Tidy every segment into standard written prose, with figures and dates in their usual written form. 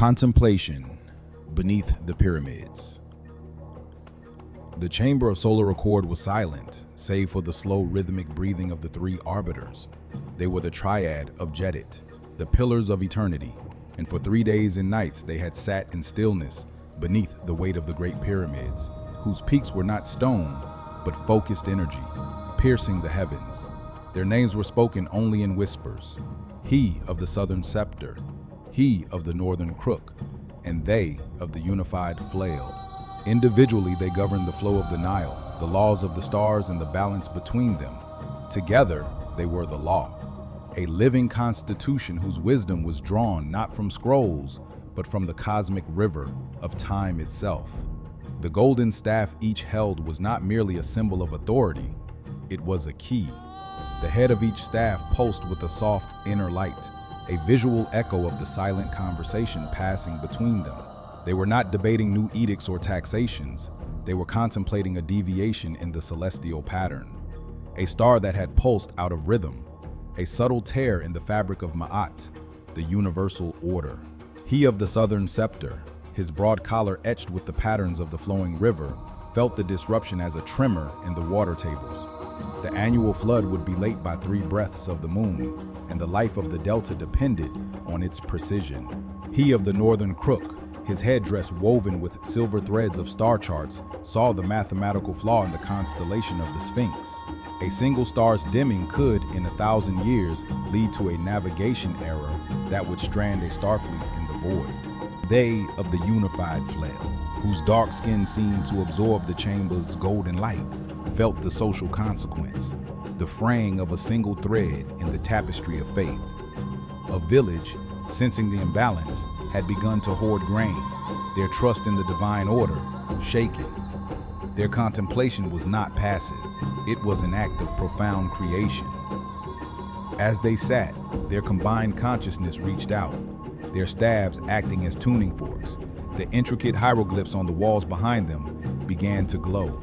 Contemplation Beneath the Pyramids. The chamber of solar accord was silent, save for the slow rhythmic breathing of the three arbiters. They were the Triad of Djedet, the pillars of eternity, and for 3 days and nights they had sat in stillness beneath the weight of the great pyramids, whose peaks were not stone, but focused energy, piercing the heavens. Their names were spoken only in whispers. He of the southern scepter, he of the northern crook, and they of the unified flail. Individually, they governed the flow of the Nile, the laws of the stars, and the balance between them. Together, they were the law, a living constitution whose wisdom was drawn not from scrolls, but from the cosmic river of time itself. The golden staff each held was not merely a symbol of authority, it was a key. The head of each staff pulsed with a soft inner light, a visual echo of the silent conversation passing between them. They were not debating new edicts or taxations. They were contemplating a deviation in the celestial pattern, a star that had pulsed out of rhythm, a subtle tear in the fabric of Ma'at, the universal order. He of the southern scepter, his broad collar etched with the patterns of the flowing river, felt the disruption as a tremor in the water tables. The annual flood would be late by 3 breaths of the moon, and the life of the delta depended on its precision. He of the northern crook, his headdress woven with silver threads of star charts, saw the mathematical flaw in the constellation of the Sphinx. A single star's dimming could, in 1,000 years, lead to a navigation error that would strand a starfleet in the void. They of the unified flail, whose dark skin seemed to absorb the chamber's golden light, felt the social consequence, the fraying of a single thread in the tapestry of faith. A village, sensing the imbalance, had begun to hoard grain, their trust in the divine order shaken. Their contemplation was not passive, it was an act of profound creation. As they sat, their combined consciousness reached out, their staves acting as tuning forks. The intricate hieroglyphs on the walls behind them began to glow,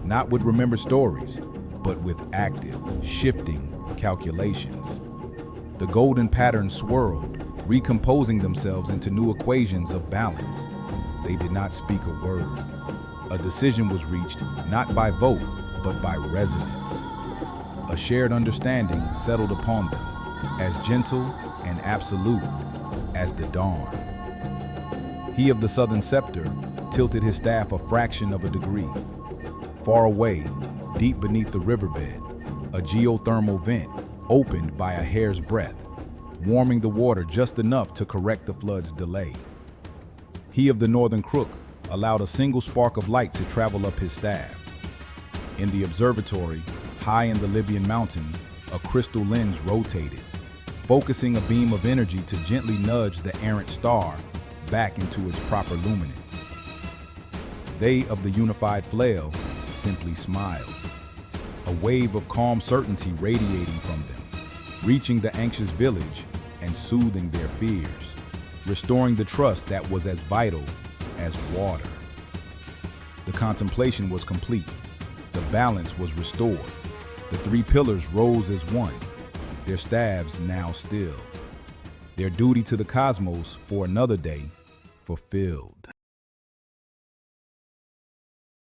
not with remembered stories, but with active, shifting calculations. The golden patterns swirled, recomposing themselves into new equations of balance. They did not speak a word. A decision was reached not by vote, but by resonance. A shared understanding settled upon them, as gentle and absolute as the dawn. He of the southern scepter tilted his staff a fraction of a degree. Far away, deep beneath the riverbed, a geothermal vent opened by a hair's breadth, warming the water just enough to correct the flood's delay. He of the northern crook allowed a single spark of light to travel up his staff. In the observatory, high in the Libyan mountains, a crystal lens rotated, focusing a beam of energy to gently nudge the errant star back into its proper luminance. They of the unified flail simply smiled, a wave of calm certainty radiating from them, reaching the anxious village and soothing their fears, restoring the trust that was as vital as water. The contemplation was complete. The balance was restored. The 3 pillars rose as one, their staves now still, their duty to the cosmos for another day fulfilled.